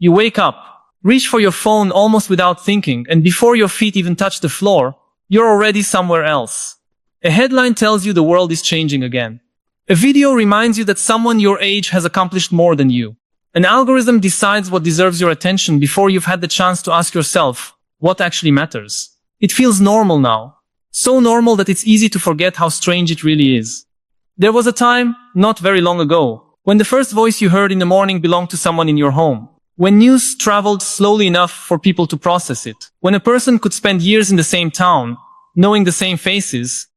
You wake up, reach for your phone almost without thinking, and before your feet even touch the floor, you're already somewhere else. A headline tells you the world is changing again. A video reminds you that someone your age has accomplished more than you. An algorithm decides what deserves your attention before you've had the chance to ask yourself, what actually matters? It feels normal now. So normal that it's easy to forget how strange it really is. There was a time, not very long ago, when the first voice you heard in the morning belonged to someone in your home. When news traveled slowly enough for people to process it. When a person could spend years in the same town, knowing the same faces,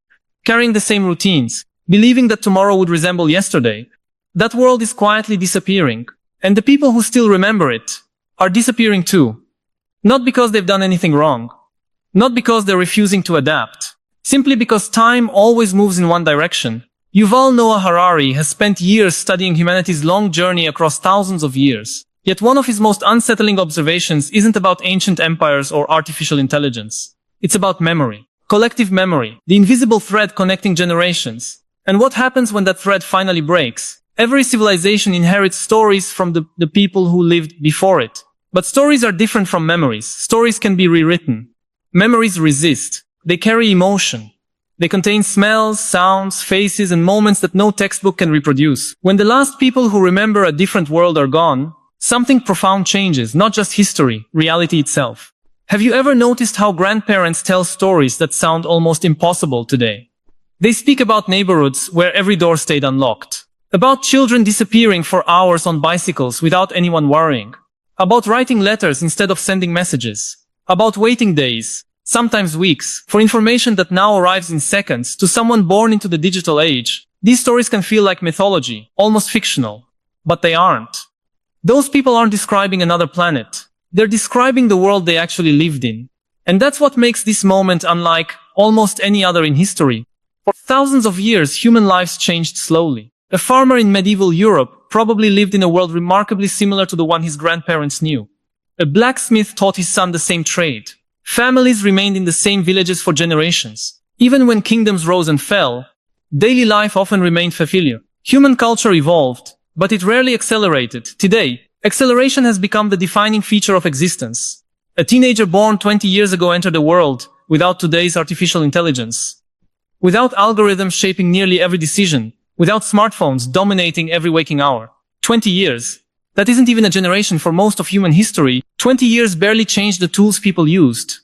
carrying the same routines, believing that tomorrow would resemble yesterday. That world is quietly disappearing. And the people who still remember it are disappearing too. Not because they've done anything wrong. Not because they're refusing to adapt. Simply because time always moves in one direction. Yuval Noah Harari has spent years studying humanity's long journey across thousands of years. Yet one of his most unsettling observations isn't about ancient empires or artificial intelligence. It's about memory. Collective memory. The invisible thread connecting generations. And what happens when that thread finally breaks? Every civilization inherits stories from the people who lived before it. But stories are different from memories. Stories can be rewritten. Memories resist. They carry emotion. They contain smells, sounds, faces, and moments that no textbook can reproduce. When the last people who remember a different world are gone, something profound changes, not just history, reality itself. Have you ever noticed how grandparents tell stories that sound almost impossible today? They speak about neighborhoods where every door stayed unlocked. About children disappearing for hours on bicycles without anyone worrying. About writing letters instead of sending messages. About waiting days, sometimes weeks, for information that now arrives in seconds to someone born into the digital age. These stories can feel like mythology, almost fictional. But they aren't. Those people aren't describing another planet. They're describing the world they actually lived in. And that's what makes this moment unlike almost any other in history. For thousands of years, human lives changed slowly. A farmer in medieval Europe probably lived in a world remarkably similar to the one his grandparents knew. A blacksmith taught his son the same trade. Families remained in the same villages for generations. Even when kingdoms rose and fell, daily life often remained familiar. Human culture evolved, but it rarely accelerated. Today, acceleration has become the defining feature of existence. A teenager born 20 years ago entered the world without today's artificial intelligence. Without algorithms shaping nearly every decision. Without smartphones dominating every waking hour. 20 years. That isn't even a generation for most of human history. 20 years barely changed the tools people used.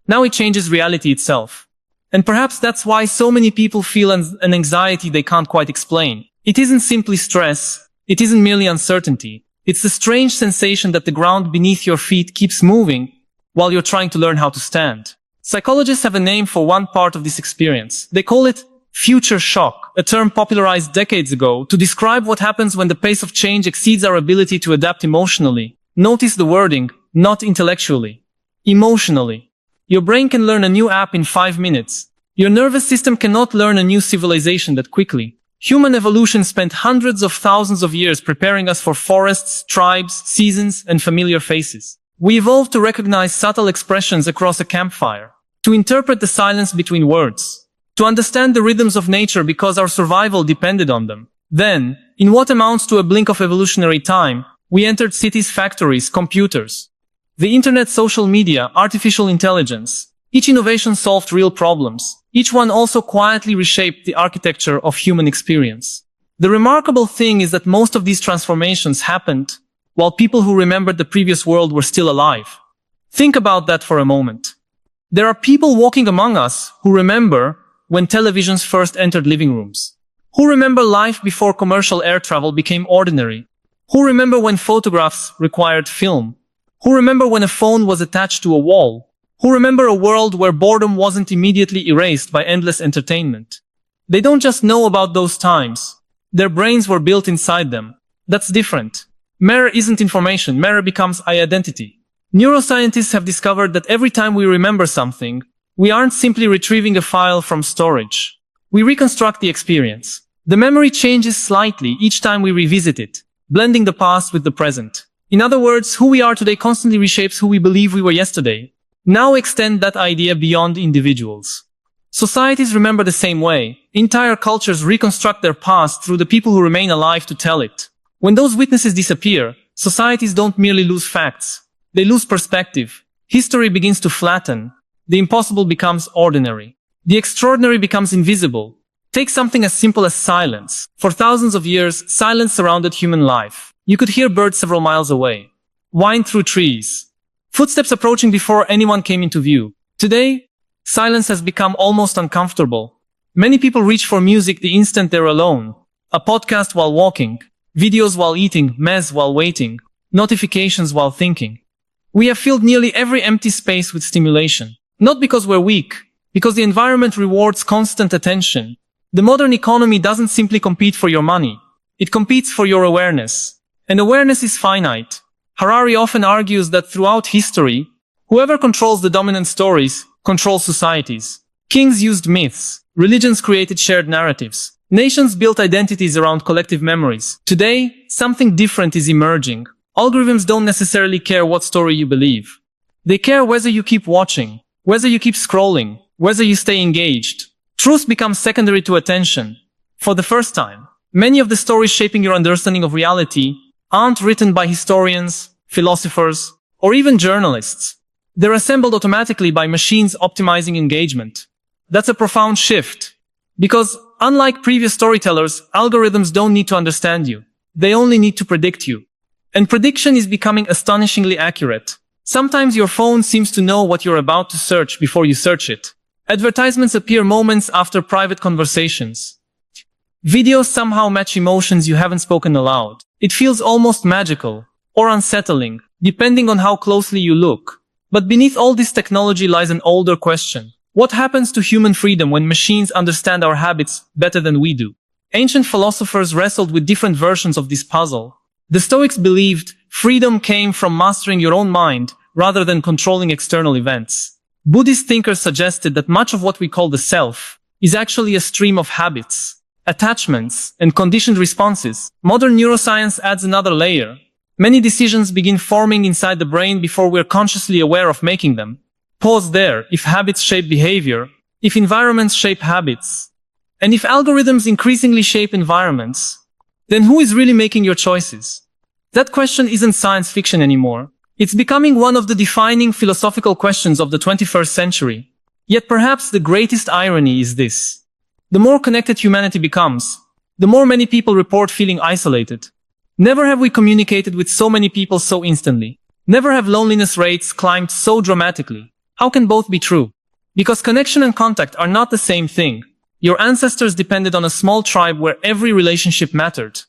Now it changes reality itself. And perhaps that's why so many people feel an anxiety they can't quite explain. It isn't simply stress. It isn't merely uncertainty. It's the strange sensation that the ground beneath your feet keeps moving while you're trying to learn how to stand. Psychologists have a name for one part of this experience. They call it future shock, a term popularized decades ago to describe what happens when the pace of change exceeds our ability to adapt emotionally. Notice the wording, not intellectually. Emotionally. Your brain can learn a new app in 5 minutes. Your nervous system cannot learn a new civilization that quickly. Human evolution spent hundreds of thousands of years preparing us for forests, tribes, seasons, and familiar faces. We evolved to recognize subtle expressions across a campfire, to interpret the silence between words. To understand the rhythms of nature because our survival depended on them. Then, in what amounts to a blink of evolutionary time, we entered cities, factories, computers. The internet, social media, artificial intelligence. Each innovation solved real problems. Each one also quietly reshaped the architecture of human experience. The remarkable thing is that most of these transformations happened while people who remembered the previous world were still alive. Think about that for a moment. There are people walking among us who remember when televisions first entered living rooms. Who remember life before commercial air travel became ordinary? Who remember when photographs required film? Who remember when a phone was attached to a wall? Who remember a world where boredom wasn't immediately erased by endless entertainment? They don't just know about those times. Their brains were built inside them. That's different. Memory isn't information. Memory becomes identity. Neuroscientists have discovered that every time we remember something, we aren't simply retrieving a file from storage. We reconstruct the experience. The memory changes slightly each time we revisit it, blending the past with the present. In other words, who we are today constantly reshapes who we believe we were yesterday. Now extend that idea beyond individuals. Societies remember the same way. Entire cultures reconstruct their past through the people who remain alive to tell it. When those witnesses disappear, societies don't merely lose facts. They lose perspective. History begins to flatten. The impossible becomes ordinary. The extraordinary becomes invisible. Take something as simple as silence. For thousands of years, silence surrounded human life. You could hear birds several miles away. Wind through trees. Footsteps approaching before anyone came into view. Today, silence has become almost uncomfortable. Many people reach for music the instant they're alone. A podcast while walking. Videos while eating. Mess while waiting. Notifications while thinking. We have filled nearly every empty space with stimulation. Not because we're weak, because the environment rewards constant attention. The modern economy doesn't simply compete for your money. It competes for your awareness. And awareness is finite. Harari often argues that throughout history, whoever controls the dominant stories controls societies. Kings used myths. Religions created shared narratives. Nations built identities around collective memories. Today, something different is emerging. Algorithms don't necessarily care what story you believe. They care whether you keep watching, whether you keep scrolling, whether you stay engaged. Truth becomes secondary to attention. For the first time, many of the stories shaping your understanding of reality aren't written by historians, philosophers, or even journalists. They're assembled automatically by machines optimizing engagement. That's a profound shift. Because, unlike previous storytellers, algorithms don't need to understand you. They only need to predict you. And prediction is becoming astonishingly accurate. Sometimes your phone seems to know what you're about to search before you search it. Advertisements appear moments after private conversations. Videos somehow match emotions you haven't spoken aloud. It feels almost magical, or unsettling, depending on how closely you look. But beneath all this technology lies an older question. What happens to human freedom when machines understand our habits better than we do? Ancient philosophers wrestled with different versions of this puzzle. The Stoics believed freedom came from mastering your own mind rather than controlling external events. Buddhist thinkers suggested that much of what we call the self is actually a stream of habits, attachments, and conditioned responses. Modern neuroscience adds another layer. Many decisions begin forming inside the brain before we're consciously aware of making them. Pause there. If habits shape behavior, if environments shape habits, and if algorithms increasingly shape environments, then who is really making your choices? That question isn't science fiction anymore. It's becoming one of the defining philosophical questions of the 21st century. Yet perhaps the greatest irony is this. The more connected humanity becomes, the more many people report feeling isolated. Never have we communicated with so many people so instantly. Never have loneliness rates climbed so dramatically. How can both be true? Because connection and contact are not the same thing. Your ancestors depended on a small tribe where every relationship mattered.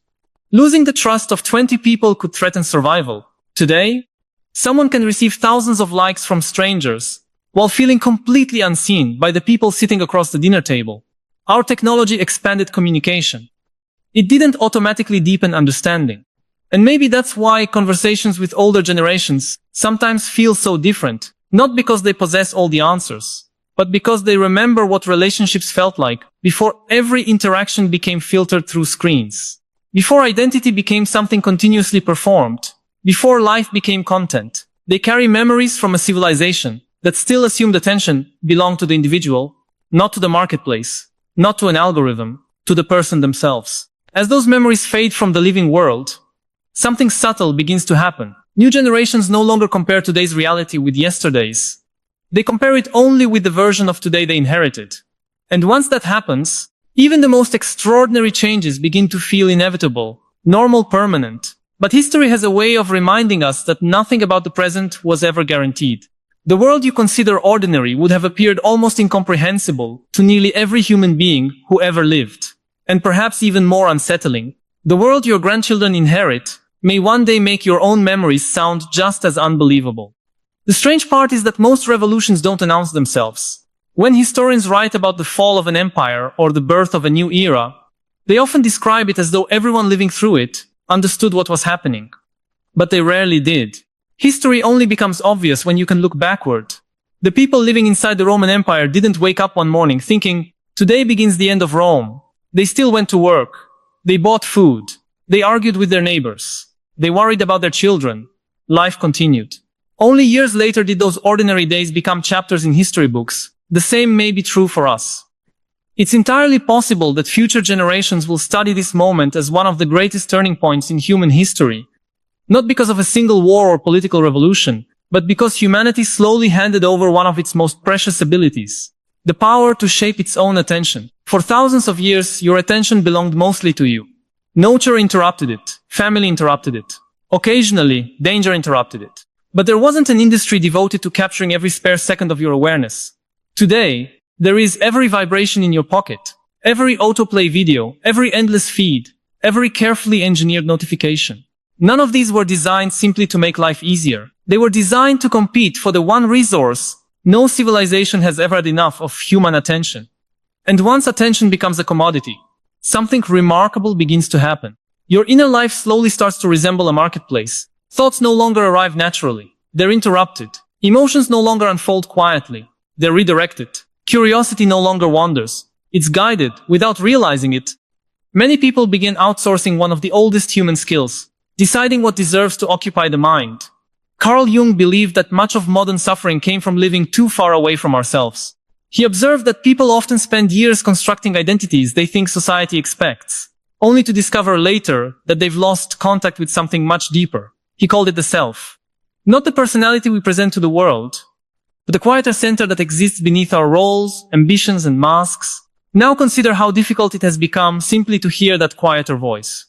Losing the trust of 20 people could threaten survival. Today, someone can receive thousands of likes from strangers, while feeling completely unseen by the people sitting across the dinner table. Our technology expanded communication. It didn't automatically deepen understanding. And maybe that's why conversations with older generations sometimes feel so different, not because they possess all the answers, but because they remember what relationships felt like before every interaction became filtered through screens. Before identity became something continuously performed. Before life became content. They carry memories from a civilization that still assumed attention belonged to the individual, not to the marketplace, not to an algorithm, to the person themselves. As those memories fade from the living world, something subtle begins to happen. New generations no longer compare today's reality with yesterday's. They compare it only with the version of today they inherited. And once that happens, even the most extraordinary changes begin to feel inevitable, normal, permanent. But history has a way of reminding us that nothing about the present was ever guaranteed. The world you consider ordinary would have appeared almost incomprehensible to nearly every human being who ever lived. And perhaps even more unsettling, the world your grandchildren inherit may one day make your own memories sound just as unbelievable. The strange part is that most revolutions don't announce themselves. When historians write about the fall of an empire or the birth of a new era, they often describe it as though everyone living through it understood what was happening. But they rarely did. History only becomes obvious when you can look backward. The people living inside the Roman Empire didn't wake up one morning thinking, today begins the end of Rome. They still went to work. They bought food. They argued with their neighbors. They worried about their children. Life continued. Only years later did those ordinary days become chapters in history books. The same may be true for us. It's entirely possible that future generations will study this moment as one of the greatest turning points in human history. Not because of a single war or political revolution, but because humanity slowly handed over one of its most precious abilities, the power to shape its own attention. For thousands of years, your attention belonged mostly to you. Nature interrupted it, family interrupted it. Occasionally, danger interrupted it. But there wasn't an industry devoted to capturing every spare second of your awareness. Today, there is every vibration in your pocket, every autoplay video, every endless feed, every carefully engineered notification. None of these were designed simply to make life easier. They were designed to compete for the one resource no civilization has ever had enough of: human attention. And once attention becomes a commodity, something remarkable begins to happen. Your inner life slowly starts to resemble a marketplace. Thoughts no longer arrive naturally. They're interrupted. Emotions no longer unfold quietly. They're redirected. Curiosity no longer wanders. It's guided without realizing it. Many people begin outsourcing one of the oldest human skills: deciding what deserves to occupy the mind. Carl Jung believed that much of modern suffering came from living too far away from ourselves. He observed that people often spend years constructing identities they think society expects, only to discover later that they've lost contact with something much deeper. He called it the self. Not the personality we present to the world, but the quieter center that exists beneath our roles, ambitions, and masks. Now consider how difficult it has become simply to hear that quieter voice.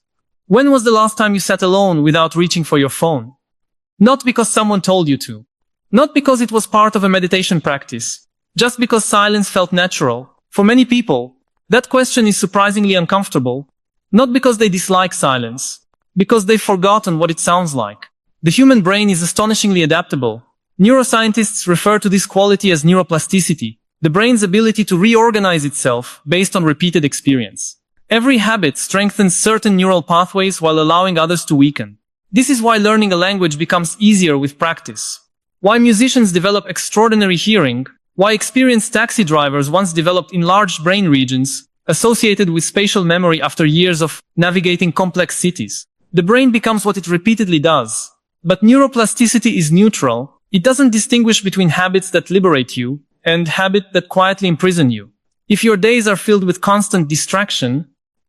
When was the last time you sat alone without reaching for your phone? Not because someone told you to. Not because it was part of a meditation practice. Just because silence felt natural. For many people, that question is surprisingly uncomfortable. Not because they dislike silence. Because they've forgotten what it sounds like. The human brain is astonishingly adaptable. Neuroscientists refer to this quality as neuroplasticity, the brain's ability to reorganize itself based on repeated experience. Every habit strengthens certain neural pathways while allowing others to weaken. This is why learning a language becomes easier with practice. Why musicians develop extraordinary hearing. Why experienced taxi drivers once developed enlarged brain regions associated with spatial memory after years of navigating complex cities. The brain becomes what it repeatedly does. But neuroplasticity is neutral. It doesn't distinguish between habits that liberate you and habits that quietly imprison you. If your days are filled with constant distraction,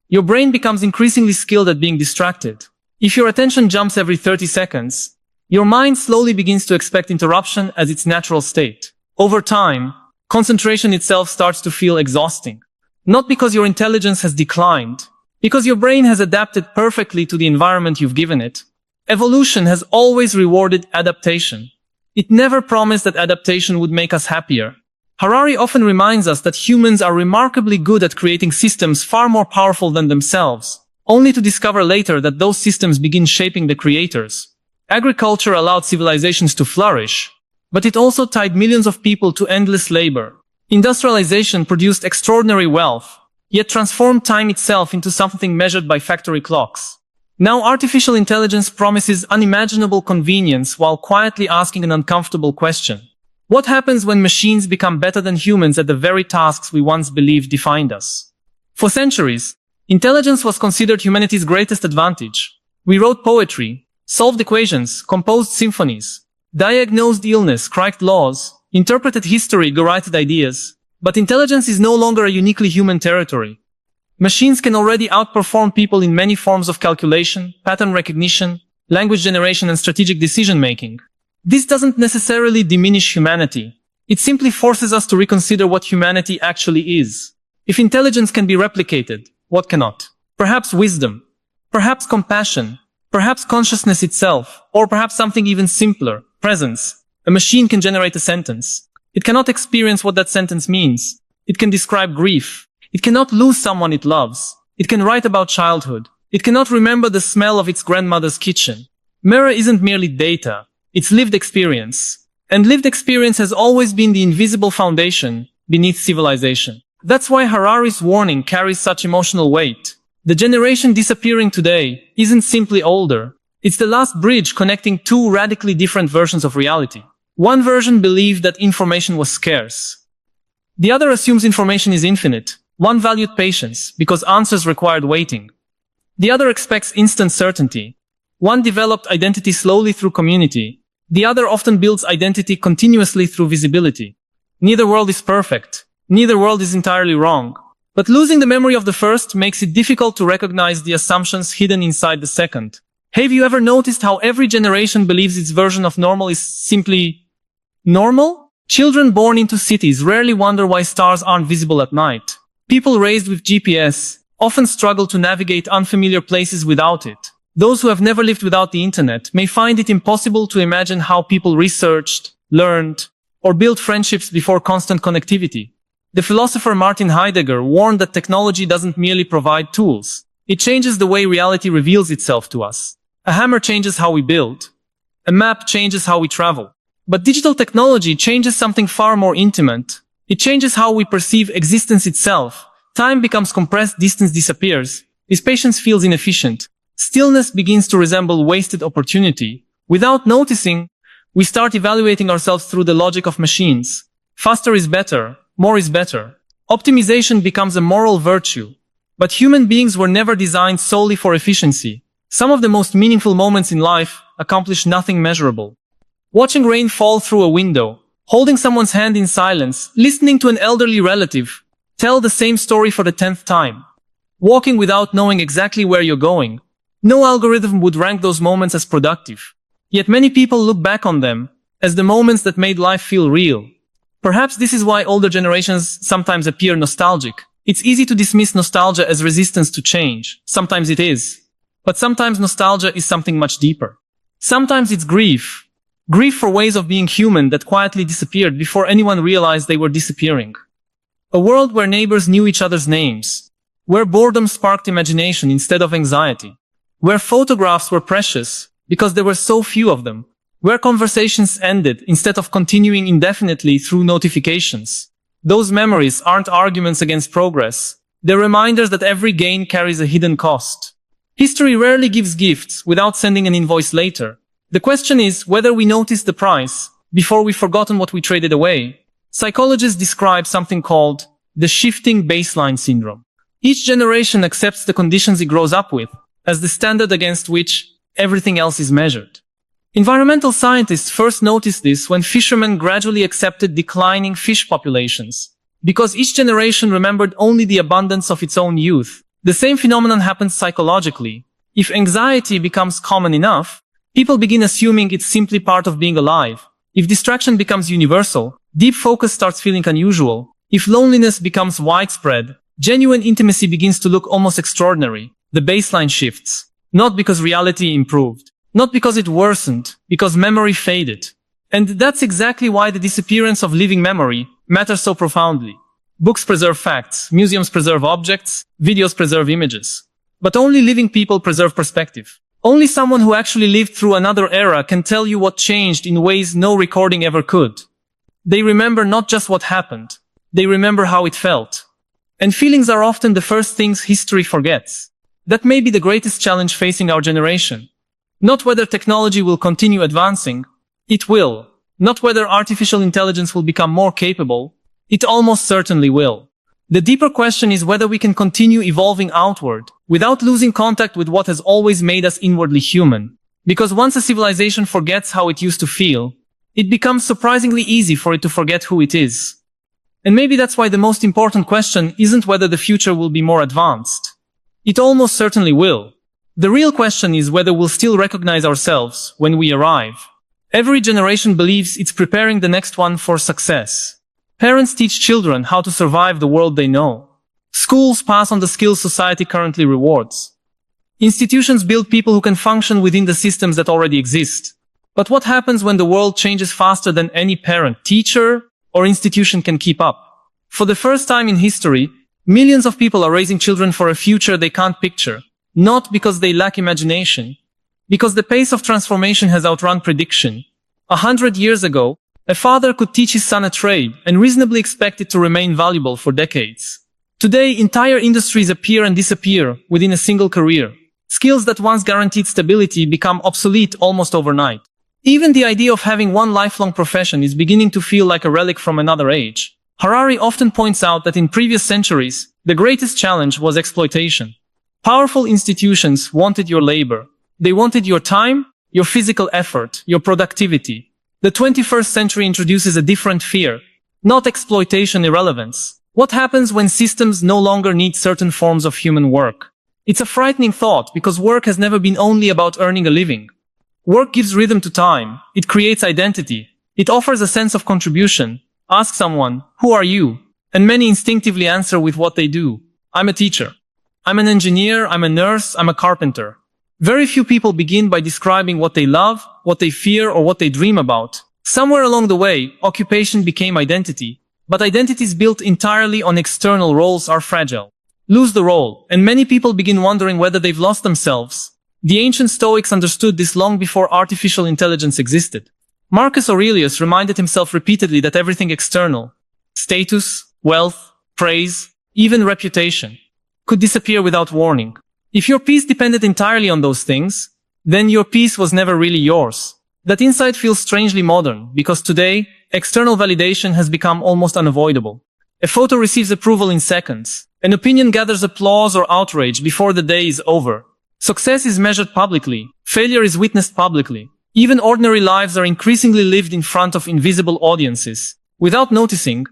your brain becomes increasingly skilled at being distracted. If your attention jumps every 30 seconds, your mind slowly begins to expect interruption as its natural state. Over time, concentration itself starts to feel exhausting. Not because your intelligence has declined, because your brain has adapted perfectly to the environment you've given it. Evolution has always rewarded adaptation. It never promised that adaptation would make us happier. Harari often reminds us that humans are remarkably good at creating systems far more powerful than themselves, only to discover later that those systems begin shaping the creators. Agriculture allowed civilizations to flourish, but it also tied millions of people to endless labor. Industrialization produced extraordinary wealth, yet transformed time itself into something measured by factory clocks. Now artificial intelligence promises unimaginable convenience while quietly asking an uncomfortable question. What happens when machines become better than humans at the very tasks we once believed defined us? For centuries, intelligence was considered humanity's greatest advantage. We wrote poetry, solved equations, composed symphonies, diagnosed illness, cracked laws, interpreted history, guided ideas. But intelligence is no longer a uniquely human territory. Machines can already outperform people in many forms of calculation, pattern recognition, language generation, and strategic decision-making. This doesn't necessarily diminish humanity. It simply forces us to reconsider what humanity actually is. If intelligence can be replicated, what cannot? Perhaps wisdom. Perhaps compassion. Perhaps consciousness itself. Or perhaps something even simpler, presence. A machine can generate a sentence. It cannot experience what that sentence means. It can describe grief. It cannot lose someone it loves. It can write about childhood. It cannot remember the smell of its grandmother's kitchen. Mirror isn't merely data. It's lived experience. And lived experience has always been the invisible foundation beneath civilization. That's why Harari's warning carries such emotional weight. The generation disappearing today isn't simply older. It's the last bridge connecting two radically different versions of reality. One version believed that information was scarce. The other assumes information is infinite. One valued patience because answers required waiting. The other expects instant certainty. One developed identity slowly through community. The other often builds identity continuously through visibility. Neither world is perfect. Neither world is entirely wrong. But losing the memory of the first makes it difficult to recognize the assumptions hidden inside the second. Have you ever noticed how every generation believes its version of normal is simply normal? Children born into cities rarely wonder why stars aren't visible at night. People raised with GPS often struggle to navigate unfamiliar places without it. Those who have never lived without the internet may find it impossible to imagine how people researched, learned, or built friendships before constant connectivity. The philosopher Martin Heidegger warned that technology doesn't merely provide tools. It changes the way reality reveals itself to us. A hammer changes how we build. A map changes how we travel. But digital technology changes something far more intimate. It changes how we perceive existence itself. Time becomes compressed, distance disappears. His patience feels inefficient. Stillness begins to resemble wasted opportunity. Without noticing, we start evaluating ourselves through the logic of machines. Faster is better. More is better. Optimization becomes a moral virtue. But human beings were never designed solely for efficiency. Some of the most meaningful moments in life accomplish nothing measurable. Watching rain fall through a window, holding someone's hand in silence, listening to an elderly relative tell the same story for the 10th time. Walking without knowing exactly where you're going. No algorithm would rank those moments as productive. Yet many people look back on them as the moments that made life feel real. Perhaps this is why older generations sometimes appear nostalgic. It's easy to dismiss nostalgia as resistance to change. Sometimes it is. But sometimes nostalgia is something much deeper. Sometimes it's grief. Grief for ways of being human that quietly disappeared before anyone realized they were disappearing. A world where neighbors knew each other's names. Where boredom sparked imagination instead of anxiety. Where photographs were precious because there were so few of them. Where conversations ended instead of continuing indefinitely through notifications. Those memories aren't arguments against progress. They're reminders that every gain carries a hidden cost. History rarely gives gifts without sending an invoice later. The question is whether we noticed the price before we've forgotten what we traded away. Psychologists describe something called the shifting baseline syndrome. Each generation accepts the conditions it grows up with as the standard against which everything else is measured. Environmental scientists first noticed this when fishermen gradually accepted declining fish populations, because each generation remembered only the abundance of its own youth. The same phenomenon happens psychologically. If anxiety becomes common enough, people begin assuming it's simply part of being alive. If distraction becomes universal, deep focus starts feeling unusual. If loneliness becomes widespread, genuine intimacy begins to look almost extraordinary. The baseline shifts. Not because reality improved. Not because it worsened, because memory faded. And that's exactly why the disappearance of living memory matters so profoundly. Books preserve facts, museums preserve objects, videos preserve images. But only living people preserve perspective. Only someone who actually lived through another era can tell you what changed in ways no recording ever could. They remember not just what happened, they remember how it felt. And feelings are often the first things history forgets. That may be the greatest challenge facing our generation. Not whether technology will continue advancing. It will. Not whether artificial intelligence will become more capable. It almost certainly will. The deeper question is whether we can continue evolving outward, without losing contact with what has always made us inwardly human. Because once a civilization forgets how it used to feel, it becomes surprisingly easy for it to forget who it is. And maybe that's why the most important question isn't whether the future will be more advanced. It almost certainly will. The real question is whether we'll still recognize ourselves when we arrive. Every generation believes it's preparing the next one for success. Parents teach children how to survive the world they know. Schools pass on the skills society currently rewards. Institutions build people who can function within the systems that already exist. But what happens when the world changes faster than any parent, teacher, or institution can keep up? For the first time in history, millions of people are raising children for a future they can't picture. Not because they lack imagination, because the pace of transformation has outrun prediction. 100 years ago, a father could teach his son a trade and reasonably expect it to remain valuable for decades. Today, entire industries appear and disappear within a single career. Skills that once guaranteed stability become obsolete almost overnight. Even the idea of having one lifelong profession is beginning to feel like a relic from another age. Harari often points out that in previous centuries, the greatest challenge was exploitation. Powerful institutions wanted your labor. They wanted your time, your physical effort, your productivity. The 21st century introduces a different fear, not exploitation irrelevance. What happens when systems no longer need certain forms of human work? It's a frightening thought because work has never been only about earning a living. Work gives rhythm to time, it creates identity, it offers a sense of contribution. Ask someone, who are you? And many instinctively answer with what they do. I'm a teacher. I'm an engineer, I'm a nurse, I'm a carpenter. Very few people begin by describing what they love, what they fear, or what they dream about. Somewhere along the way, occupation became identity, but identities built entirely on external roles are fragile. Lose the role, and many people begin wondering whether they've lost themselves. The ancient Stoics understood this long before artificial intelligence existed. Marcus Aurelius reminded himself repeatedly that everything external, status, wealth, praise, even reputation, could disappear without warning. If your peace depended entirely on those things, then your peace was never really yours. That insight feels strangely modern, because today, external validation has become almost unavoidable. A photo receives approval in seconds. An opinion gathers applause or outrage before the day is over. Success is measured publicly. Failure is witnessed publicly. Even ordinary lives are increasingly lived in front of invisible audiences. Without noticing,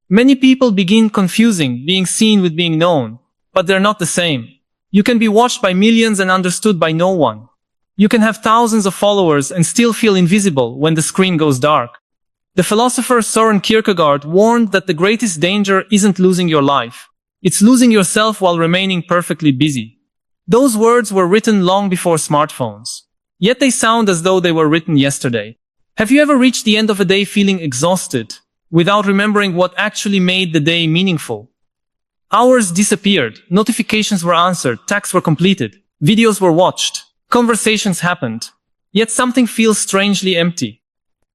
many people begin confusing being seen with being known. But they're not the same. You can be watched by millions and understood by no one. You can have thousands of followers and still feel invisible when the screen goes dark. The philosopher Søren Kierkegaard warned that the greatest danger isn't losing your life. It's losing yourself while remaining perfectly busy. Those words were written long before smartphones. Yet they sound as though they were written yesterday. Have you ever reached the end of a day feeling exhausted, without remembering what actually made the day meaningful? Hours disappeared, notifications were answered, tasks were completed, videos were watched, conversations happened. Yet something feels strangely empty.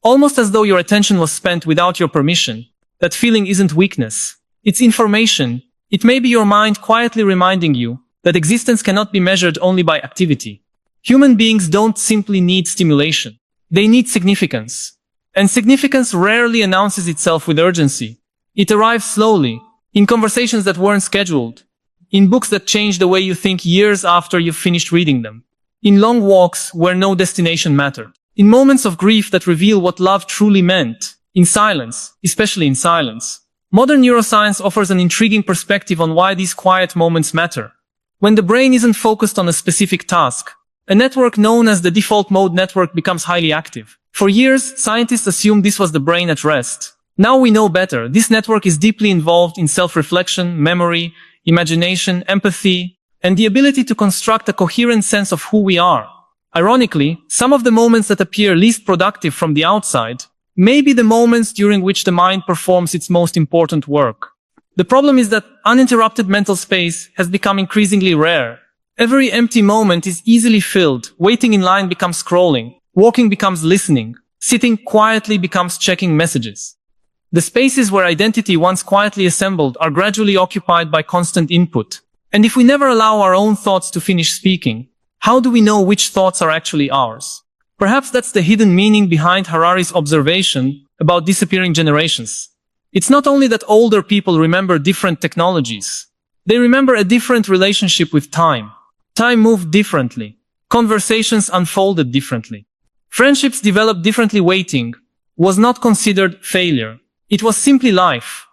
Almost as though your attention was spent without your permission. That feeling isn't weakness. It's information. It may be your mind quietly reminding you that existence cannot be measured only by activity. Human beings don't simply need stimulation. They need significance. And significance rarely announces itself with urgency. It arrives slowly, in conversations that weren't scheduled, in books that change the way you think years after you've finished reading them, in long walks where no destination mattered, in moments of grief that reveal what love truly meant, in silence, especially in silence. Modern neuroscience offers an intriguing perspective on why these quiet moments matter. When the brain isn't focused on a specific task, a network known as the default mode network becomes highly active. For years, scientists assumed this was the brain at rest. Now we know better. This network is deeply involved in self-reflection, memory, imagination, empathy, and the ability to construct a coherent sense of who we are. Ironically, some of the moments that appear least productive from the outside may be the moments during which the mind performs its most important work. The problem is that uninterrupted mental space has become increasingly rare. Every empty moment is easily filled. Waiting in line becomes scrolling. Walking becomes listening. Sitting quietly becomes checking messages. The spaces where identity once quietly assembled are gradually occupied by constant input. And if we never allow our own thoughts to finish speaking, how do we know which thoughts are actually ours? Perhaps that's the hidden meaning behind Harari's observation about disappearing generations. It's not only that older people remember different technologies. They remember a different relationship with time. Time moved differently. Conversations unfolded differently. Friendships developed differently. Waiting was not considered failure. It was simply life.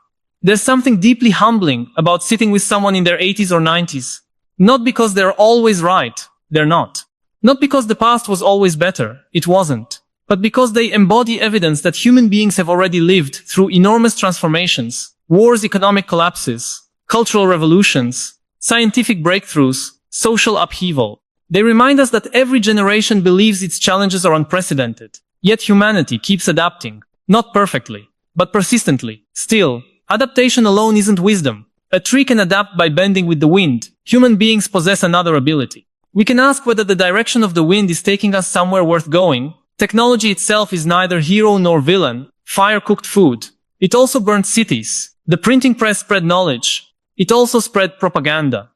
There's something deeply humbling about sitting with someone in their 80s or 90s. Not because they're always right. They're not. Not because the past was always better, it wasn't, but because they embody evidence that human beings have already lived through enormous transformations, wars, economic collapses, cultural revolutions, scientific breakthroughs, social upheaval. They remind us that every generation believes its challenges are unprecedented, yet humanity keeps adapting, not perfectly, but persistently. Still, adaptation alone isn't wisdom. A tree can adapt by bending with the wind. Human beings possess another ability. We can ask whether the direction of the wind is taking us somewhere worth going. Technology itself is neither hero nor villain. Fire cooked food. It also burned cities. The printing press spread knowledge. It also spread propaganda.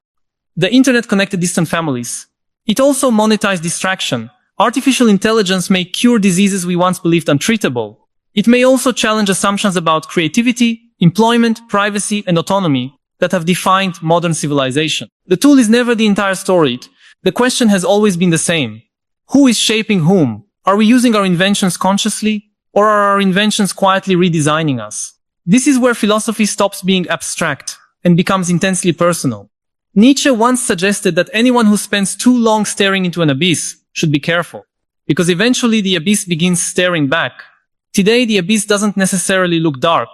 The internet connected distant families. It also monetized distraction. Artificial intelligence may cure diseases we once believed untreatable. It may also challenge assumptions about creativity, employment, privacy, and autonomy that have defined modern civilization. The tool is never the entire story. The question has always been the same. Who is shaping whom? Are we using our inventions consciously, or are our inventions quietly redesigning us? This is where philosophy stops being abstract and becomes intensely personal. Nietzsche once suggested that anyone who spends too long staring into an abyss should be careful, because eventually the abyss begins staring back. Today the abyss doesn't necessarily look dark.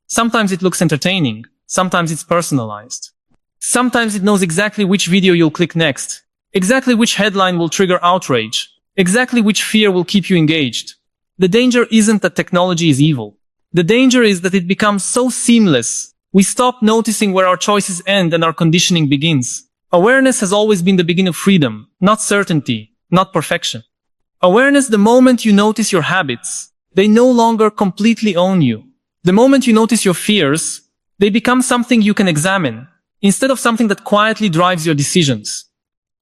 Sometimes it looks entertaining, sometimes it's personalized. Sometimes it knows exactly which video you'll click next, exactly which headline will trigger outrage, exactly which fear will keep you engaged. The danger isn't that technology is evil. The danger is that it becomes so seamless, we stop noticing where our choices end and our conditioning begins. Awareness has always been the beginning of freedom, not certainty, not perfection. Awareness the moment you notice your habits, they no longer completely own you. The moment you notice your fears, they become something you can examine, instead of something that quietly drives your decisions.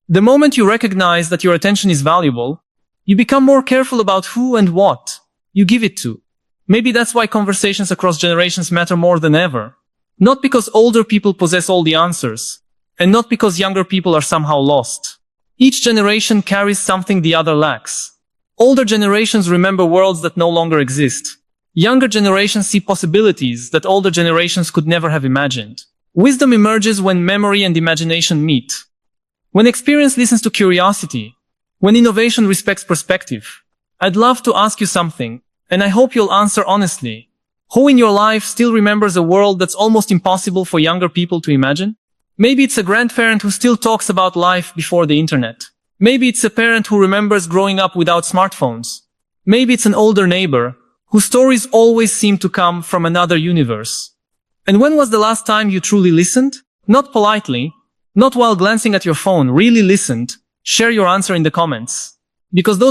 The moment you recognize that your attention is valuable, you become more careful about who and what you give it to. Maybe that's why conversations across generations matter more than ever. Not because older people possess all the answers, and not because younger people are somehow lost. Each generation carries something the other lacks. Older generations remember worlds that no longer exist. Younger generations see possibilities that older generations could never have imagined. Wisdom emerges when memory and imagination meet. When experience listens to curiosity. When innovation respects perspective. I'd love to ask you something, and I hope you'll answer honestly. Who in your life still remembers a world that's almost impossible for younger people to imagine? Maybe it's a grandparent who still talks about life before the internet. Maybe it's a parent who remembers growing up without smartphones. Maybe it's an older neighbor whose stories always seem to come from another universe. And when was the last time you truly listened? Not politely, not while glancing at your phone, really listened. Share your answer in the comments. Because those